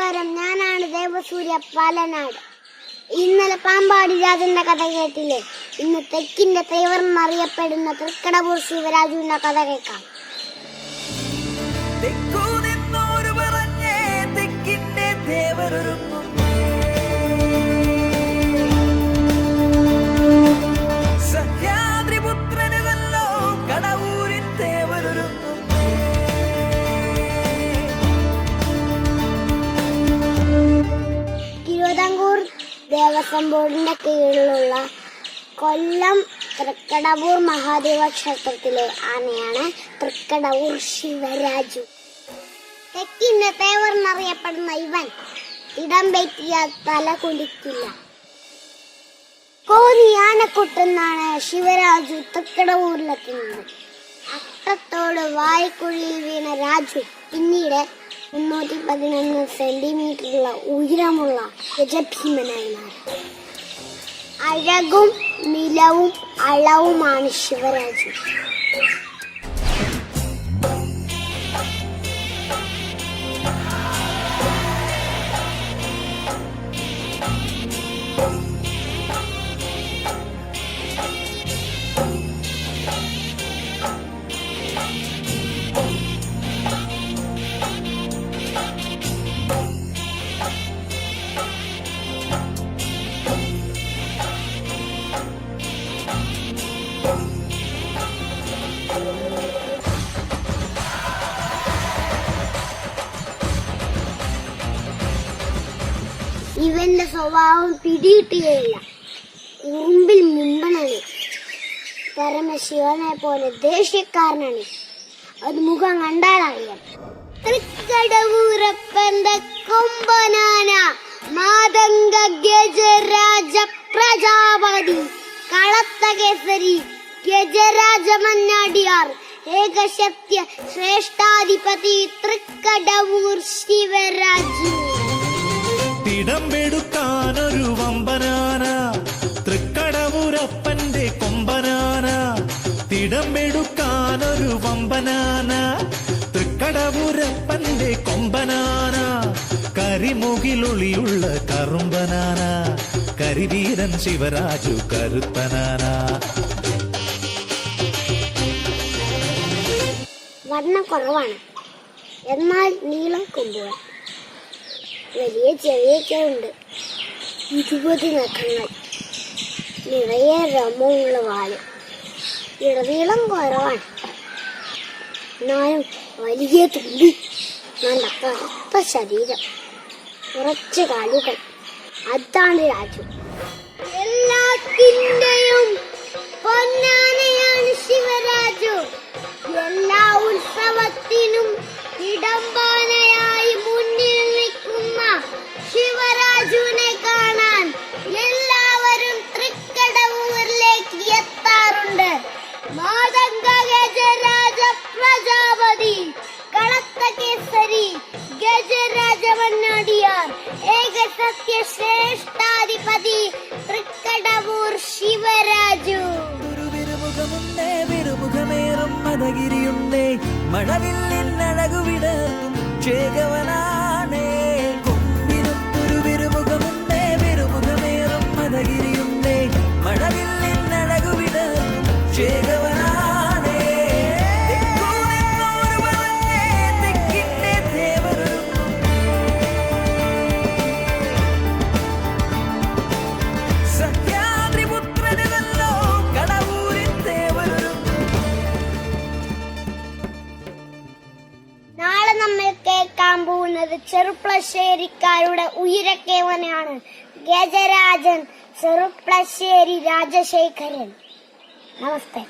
നമസ്കാരം, ഞാനാണ് ദേവസൂര്യ പാലനാട്. ഇന്നലെ പാമ്പാടി രാജന്റെ കഥ കേട്ടില്ലേ? ഇന്ന് തെക്കിന്റെ തേവർ എന്നറിയപ്പെടുന്ന തൃക്കടവൂർ ശിവരാജുവിന്റെ കഥ കേൾക്കാം. തിരുവിതാംകൂർ ദേവസ്വം ബോർഡിന്റെ കീഴിലുള്ള കൊല്ലം തൃക്കടവൂർ മഹാദേവ ക്ഷേത്രത്തിലെ ആനയാണ് തൃക്കടവൂർ ശിവരാജു. തെക്കിന്റെ തേവർ എന്നറിയപ്പെടുന്ന ഇവൻ ഇടം പറ്റിയ തല കുലിക്കില്ല. കോരി ആനക്കൊട്ടെന്നാണ് ശിവരാജു തൃക്കടവൂരിലെത്തുന്നത്. അട്ടത്തോട് വായ്ക്കുഴിയിൽ വീണ രാജു പിന്നീട് 311 സെന്റിമീറ്ററുള്ള ഉയരമുള്ള ഗജഭീമനായി മാറി. അഴകും നിലവും അളവുമാണ് ശിവരാജു. ഇവന്റെ സ്വഭാവം പിടികിട്ടുകയില്ല. ഉറുമ്പിൽ മുമ്പനാണ്. പരമശിവനെ പോലെ ദേഷ്യക്കാരനാണ്. അത് മുഖം കണ്ടാലറിയാം. തൃക്കടവൂരപ്പന്റെ കൊമ്പനാന മാതംഗ ഗജരാജ പ്രജാപതി കളത്തകേസരി ഗജരാജമന്നാടിയാർ ഏകശക്തിയ ശ്രേഷ്ഠാധിപതി തൃക്കടവൂർ ശിവരാജു. തിടമ്പെടുക്കാനൊരു വമ്പനാന തൃക്കടവൂരപ്പന്റെ കൊമ്പനാന. തിടമ്പെടുക്കാനൊരു വമ്പനാന തൃക്കടവൂരപ്പന്റെ കൊമ്പനാന. കരിമുകിലൊളിയുള്ള കറുമ്പനാന കരിവീരൻ ശിവരാജു കരുത്തനാന. വണ്ണം കുറവാണ്, എന്നാൽ നീളം കൊമ്പുകൾ. വലിയ ചെവിയൊക്കെ ഉണ്ട്. 20 നഖങ്ങൾ, നിറയെ രോമമുള്ള വാല്. ഇടനീളം കുറവാണ്, എന്നാലും വലിയ തുമ്പി. നല്ല കറുത്ത ശരീരം, കുറച്ച് കാലുകൾ. അതാണ് രാജു. എല്ലാത്തിന്റെയും പൊന്നാനയാണ് ശിവരാജു. എല്ലാ ഉത്സവത്തിനും ഇടമ്പാനയായി മുന്നിൽ നിൽക്കുന്ന ശിവരാജുവിനെ കാണാൻ എല്ലാവരും തൃക്കടവൂരിലേക്ക് എത്താറുണ്ട്. മാതംഗ ഗജരാജ പ്രജാപതി കളത്തകേസരി ഗജരാജമന്നാടിയാർ ഏകസത്യ ശ്രേഷ്ഠാധിപതി തൃക്കടവൂർ ശിവരാജു. വിരുമുഖമേറും മദഗിരിയുണ്ടേ മഴവില്ലിനഴകുവിടർത്തും ചേകവനാണേ. കൊമ്പിനൊത്തൊരു വിരുമുഖമുണ്ടേ വിരുമുഖമേറും മദഗിരിയുണ്ടേ മഴവില്ലിനഴകുവിടർത്തും ചേകവനാണേ. നാളെ നമ്മൾ കേൾക്കാൻ പോകുന്നത് ചെറുപ്ലശ്ശേരിക്കാരുടെ ഉയരക്കേവനാണ് ഗജരാജൻ ചെറുപ്ലശ്ശേരി രാജശേഖരൻ. നമസ്തേ.